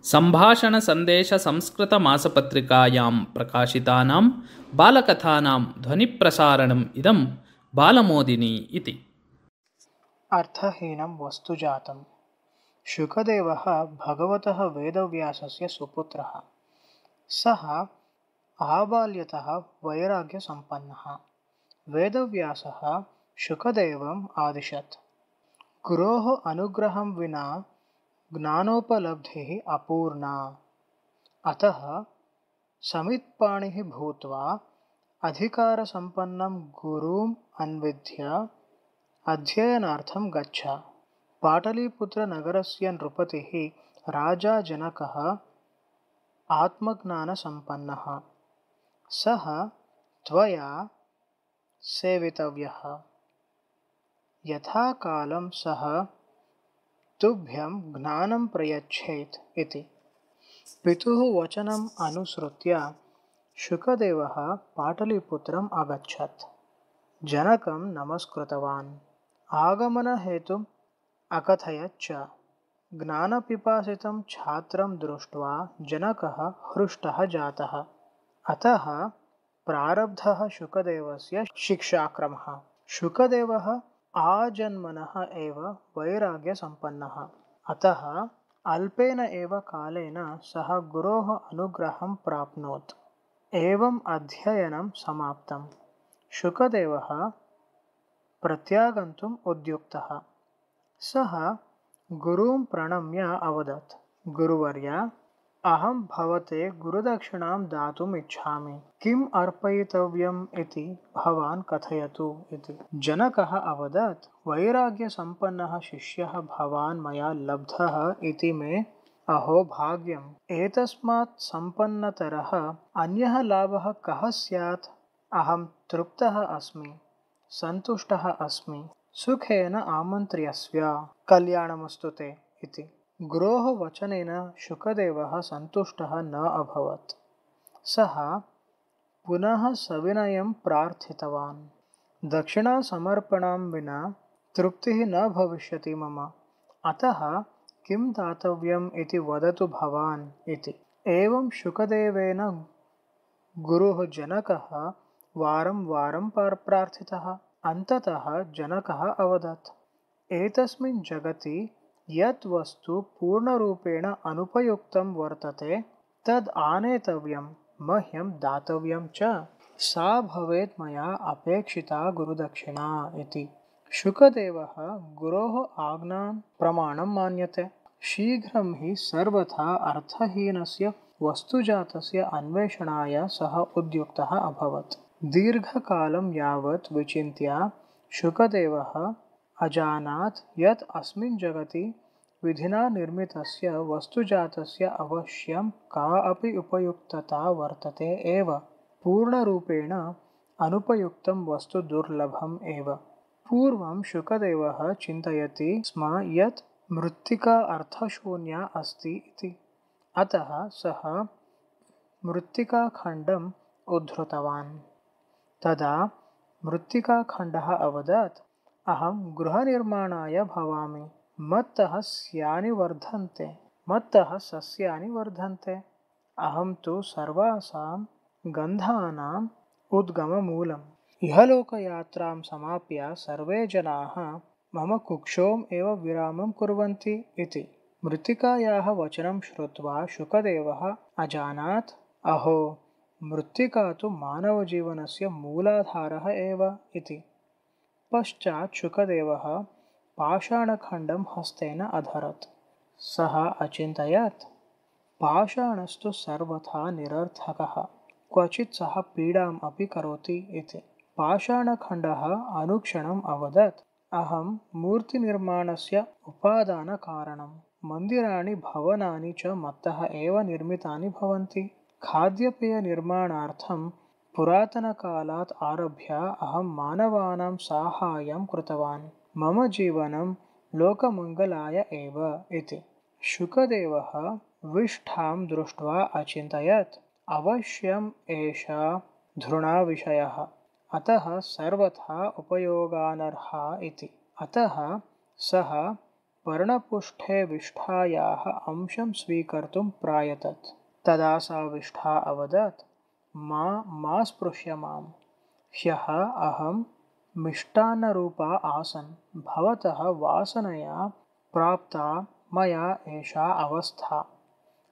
सम्भाषणसन्देशसंस्कृतमासपत्रिकायां प्रकाशितानां बालकथानां ध्वनिप्रसारणम् इदं बालमोदिनी इति। अर्थहीनं वस्तुजातं। शुकदेवः भगवतः वेदव्यासस्य सुपुत्रः। सः आबाल्यतः वैराग्यसम्पन्नः। वेदव्यासः शुकदेवम् आदिशत्। गुरोः अनुग्रहं विना ज्ञानोपलब्धिः अपूर्णा। अतः समित्पाणिः भूत्वा अधिकारसम्पन्नं गुरुम् अन्विद्य अध्ययनार्थं गच्छ। पाटलीपुत्रनगरस्य नृपतिः राजा जनकः आत्मज्ञानसम्पन्नः। सः त्वया सेवितव्यः। यथाकालं सः तुभ्यं ज्ञानं प्रयच्छेत् इति। पितुः वचनम् अनुसृत्य शुकदेवः पाटलीपुत्रम् अगच्छत्। जनकं नमस्कृतवान्। आगमनहेतुम् अकथयत् च। ज्ञानपिपासितं छात्रं दृष्ट्वा जनकः हृष्टः जातः। अतः प्रारब्धः शुकदेवस्य शिक्षाक्रमः। शुकदेवः आजन्मनः एव वैराग्यसम्पन्नः। अतः अल्पेन एव कालेन सः गुरोः अनुग्रहं प्राप्नोत्। एवम् अध्ययनं समाप्तम्। शुकदेवः प्रत्यागन्तुम् उद्युक्तः। सः गुरुं प्रणम्य अवदत्, गुरुवर्य, अहं भवते गुरुदक्षिणां दातुम् इच्छामि। किम् अर्पयितव्यम् इति भवान् कथयतु इति। जनकः अवदत्, वैराग्यसम्पन्नः शिष्यः भवान् मया लब्धः इति मे अहो भाग्यम्। एतस्मात् सम्पन्नतरः अन्यः लाभः कः स्यात्? अहं तृप्तः अस्मि, सन्तुष्टः अस्मि। सुखेन आमन्त्र्यस्व। कल्याणमस्तु ते इति। गुरोः वचनेन शुकदेवः सन्तुष्टः न अभवत्। सः पुनः सविनयं प्रार्थितवान्। दक्षिणासमर्पणं विना तृप्तिः न भविष्यति मम। अतः किं दातव्यम् इति वदतु भवान् इति। एवं शुकदेवेन गुरुः जनकः वारं वारं प्रार्थितः। अन्ततः जनकः अवदत्, एतस्मिन् जगति यत् वस्तु पूर्णरूपेण अनुपयुक्तं वर्तते तद् आनेतव्यं, मह्यं दातव्यं च। सा भवेत् मया अपेक्षिता गुरुदक्षिणा इति। शुकदेवः गुरोः आज्ञां प्रमाणं मान्यते। शीघ्रं हि सर्वथा अर्थहीनस्य वस्तुजातस्य अन्वेषणाय सः उद्युक्तः अभवत्। दीर्घकालं यावत् विचिन्त्य शुकदेवः अजानात् यत् अस्मिन् जगति विधिना निर्मितस्य वस्तुजातस्य अवश्यं का अपि उपयुक्तता वर्तते एव। पूर्णरूपेण अनुपयुक्तं वस्तु दुर्लभम् एव। पूर्वं शुकदेवः चिन्तयति स्म यत् मृत्तिका अर्थशून्या अस्ति इति। अतः सः मृत्तिकाखण्डम् उद्धृतवान्। तदा मृत्तिकाखण्डः अवदत्, अहं गृहनिर्माणाय भवामि। मत्तः सस्यानि वर्धन्ते। अहं तु सर्वासां गन्धानाम् उद्गममूलम्। इहलोकयात्रां समाप्य सर्वे जनाः मम कुक्षोम् एव विरामं कुर्वन्ति इति। मृत्तिकायाः वचनं श्रुत्वा शुकदेवः अजानात्, अहो, मृत्तिका तु मानवजीवनस्य मूलाधारः एव इति। पश्चात् शुकदेवः पाषाणखण्डं हस्तेन अधरत्। सः अचिन्तयत्, पाषाणस्तु सर्वथा निरर्थकः, क्वचित् सः पीडाम् अपि करोति इति। पाषाणखण्डः अनुक्षणम् अवदत्, अहं मूर्तिनिर्माणस्य उपादानकारणं। मन्दिराणि भवनानि च मत्तः एव निर्मितानि भवन्ति। खाद्यपेयनिर्माणार्थं पुरातनकालात् आरभ्य अहं मानवानां साहाय्यं कृतवान्। मम जीवनं लोकमङ्गलाय एव इति। शुकदेवः विष्ठां दृष्ट्वा अचिन्तयत्, अवश्यम् एषा धृणाविषयः, अतः सर्वथा उपयोगानर्हा इति। अतः सः पर्णपुष्ठे विष्ठायाः अंशं स्वीकर्तुं प्रायतत। तदा सा विष्ठा अवदत्, मा स्पृश्य माम्। ह्यः अहं मिष्टान्नरूपा आसन्। भवतः वासनया प्राप्ता मया एषा अवस्था।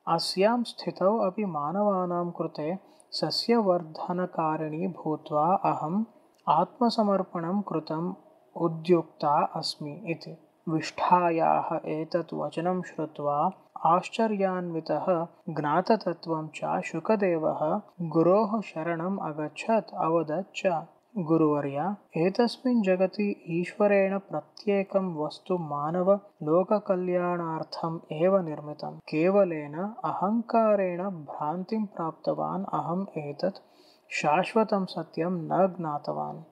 अस्यां स्थितौ अपि मानवानां कृते सस्यवर्धनकारिणी भूत्वा अहम् आत्मसमर्पणं कृतम् उद्युक्ता अस्मि इति। विष्ठायाः एतत् वचनं श्रुत्वा आश्चर्यान्वितः ज्ञाततत्त्वं च शुकदेवः गुरोः शरणम् अगच्छत्। अवदत् च, गुरुवर्य, एतस्मिन् जगति ईश्वरेण प्रत्येकं वस्तु मानवलोककल्याणार्थम् एव निर्मितं। केवलेन अहङ्कारेण भ्रान्तिं प्राप्तवान् अहम् एतत् शाश्वतं सत्यं न ज्ञातवान्।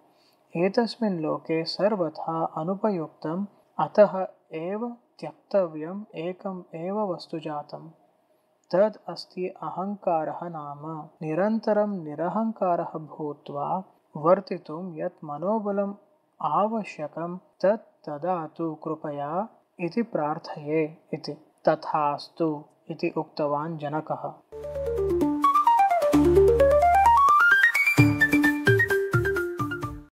एतस्मिन् लोके सर्वथा अनुपयुक्तम्, अतः एव त्यक्तव्यम् एकम् एव वस्तु जातम्। तद् अस्ति अहङ्कारः नाम। निरन्तरं निरहङ्कारः भूत्वा वर्तितुं यत् मनोबलम् आवश्यकं तत् ददातु कृपया इति प्रार्थये इति। तथास्तु इति उक्तवान् जनकः।